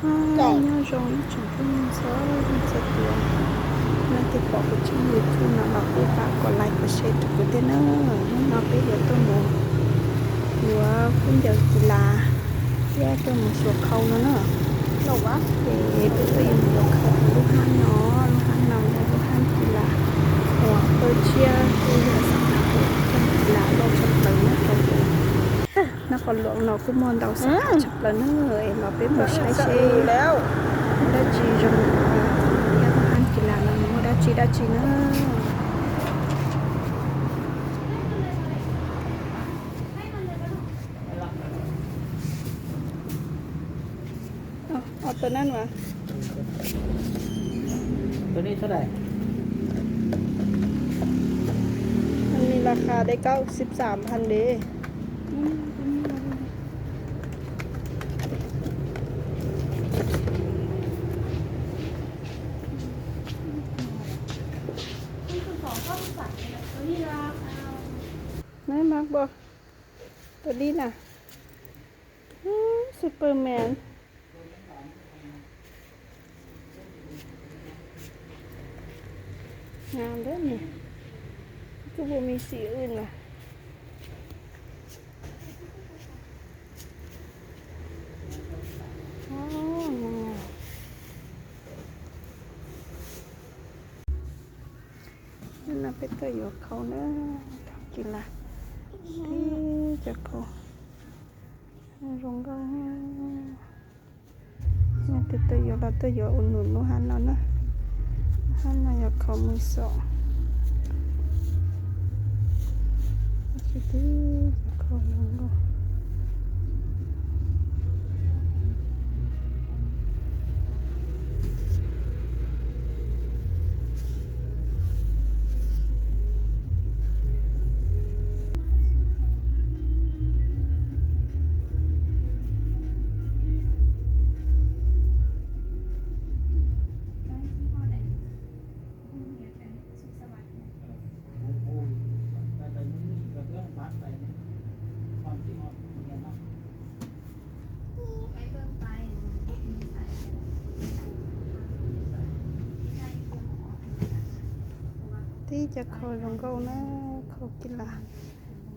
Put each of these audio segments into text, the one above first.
nhau rong chẳng có những số sẽ tiền nên thì bỏ cái chân YouTube nó cứ phá có like có share được cái tên nó bây giờ tôi muốn vừa cũng giờ chỉ là ra tôi một số khâu nữa lâu quá thì bây giờ nhiều khâu lúc han nằm lúc han chỉ là hoặc tôi chia tôi giờ sẵn là lâu sắp tới nó còn lượng nó cũng mòn đầu sắp chập là nó người nó biết một sai xe đã chỉ rồi em ăn chỉ là nó đã chỉ nữaตัวนั้นวะตัวนี้เท่าไหร่มันมีราคาได้93,000เด้ไม่มักบ่ตัวนี้น่ะซูเปอร์แมนงามเด้อนี่ก็บ่มีสีอื่นล่ะอ๋อนั่นน่ะเป็นตัวอยู่เขาเนอะกินละที่จะเขารงก็เนี่ยตัวอยู่เราตัวอยู่อุ่นๆนู้หันแล้วนะหันมาอยากเขามือสองจะดีจะเขารงก็ที่จะคอยลงเขานะเขากินละ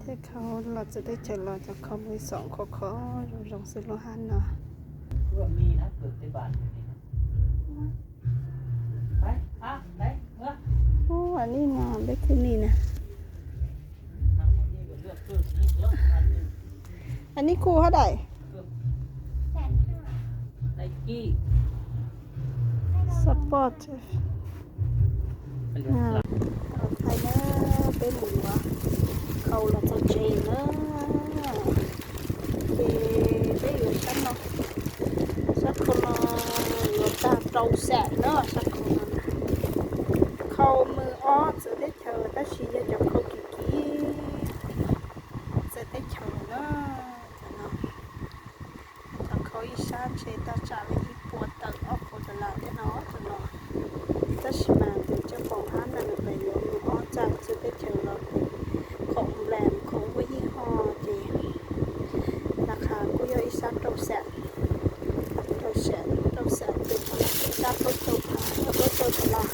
ถ้าเขาเราจะได้เจอเราจะเขามือสองเขาลงซื้อโลหันเนาะ เพื่อมีนะเกิดในบ้านอยู่นี่นะไปไหนเมื่อ โอ้อันนี้งามได้ขึ้นนี่นะอันนี้ครูเท่าไหร่ไนกี้ สปอร์ตใครนะเป็นหมูเขาเราจะเจนนะได้อยู่ชั้นเนาะสักคนอยู่ตาเตาแสนเนาะสักคนเขามืออ้อจะได้เธอถ้าชี้จะเขากี่จะได้เธอเนาะถ้าเขาอีสานเชตาจ่าเลยปวดตักออกคนละเนาะจะเนาะถ้าชิมาถึงเจ้าของห้างนั่นไปเลี้ยงอ้อจังจะได้เธอเราของแรมของวิยี่ห้อจีราคาก็ย่อยสักเราแสนคือจับรถตัวตลาด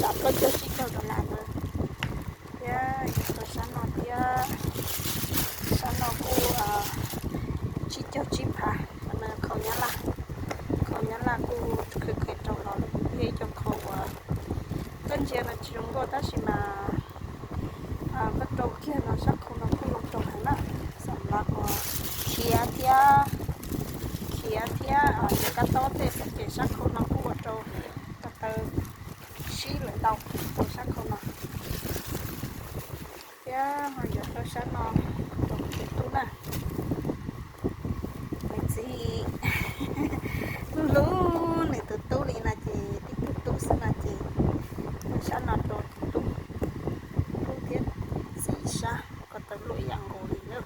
จับรถตัวชิ้นเดียวตลาดเลยตัวฉันนอนฉันนอนกูชิ้นเดียวชิ้นผ่ามันเขาเนี้ยละกูเคยจองเราเฮ้ยจองเขา跟前的中国但是嘛ก็จองเขียนเราสักคนเราก็ลงจองให้ละสำหรับเขียเทียจะกระโดดเตะเจ็บสักคนเราก็จองกระเตยชี้เลยเราสักคนเราหอยตัวฉันนอนตรงติดตู้น่ะไม่สิรู้นี่ตัวตู้นี่นะจีที่ตัวตู้สินะจีฉันนอนตรงตู้เทียนสีชาก็ตัวลุยอย่างโง่เลยเนอะ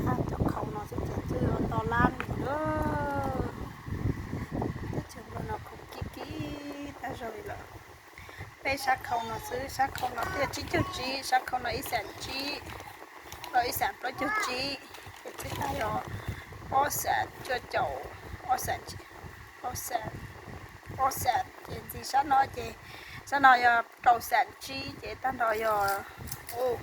ถ้าจะเขานอนจะเจอตอนล้านเออจะเจอเราคุกกี้แต่เราอีกแล้วได้ชักเขาหน่อซื้อชักเขาหน่อเตี้ยจีชักเขาหน่ออีแสนจีเราอีแสนเราจีเป็นที่ได้หรอ ô sản cho chậu ô sản ô sản ô sản chị sao nói chị sao nói trâu sản chi chị ta nói ô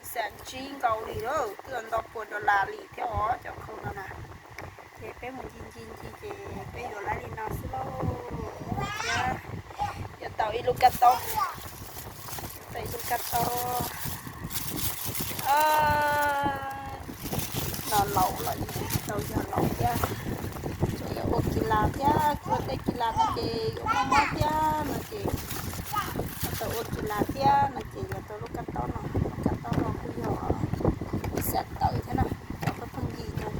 sản chi cầu đi đó tưởng đọc của đồ là lì theo ó cho không nào nè chị bé một chị bé đồ lại đi nào slow nha giờ tàu ilugato tàu ilugato nó lẩu lại đâu giờ lẩu nha rồi giờ ô kila nha cứ đây kila nó chị ông má nha nó chị tàu ô kila nha nó chị là tàu ilugato nó cũng nhỏ sạch tới thế nào cho có phân gì thôi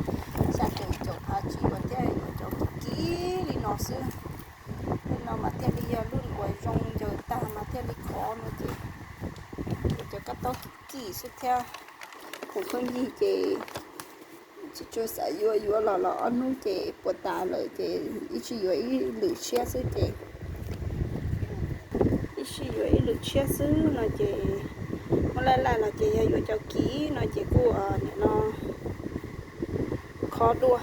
sạch từ chỗ thà chỉ vào thế chỗ kỹ đi nó xưa nên nó mà theo đi luôn quay rong giờ ta mà theo đi khó nữa chị cho các tao kỹ sức theo cũng phân gì chị cho xã vừa là ăn nuôi chị bột tà lợi chị ít chỉ vừa ít lử chia sức chị ít chỉ vừa ít lử chia sức là chị mà lại là chị vừa cho kỹ nó chị của nó khó đua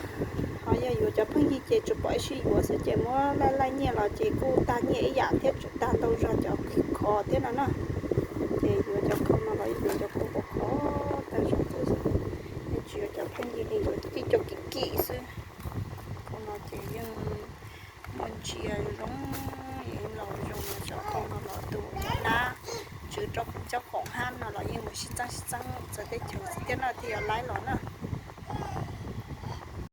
họ giờ vừa cho phân gì chị chụp bãi xí vừa sẽ chị mua lại nhẹ là chị cô ta nhẹ dạ thế ta đâu ra cho khó thế nào nè chị vừa cho không mà lại vừa cho cô khó ta cho tôi chị cho phân gì đi rồi cái cho kỹ sư còn nó chị mình chỉ giống lò dùng cho không nó lò tủ na chứ cho khoảng han nó là như một xí trắng sẽ để chừng cái nào thì lấy lò nè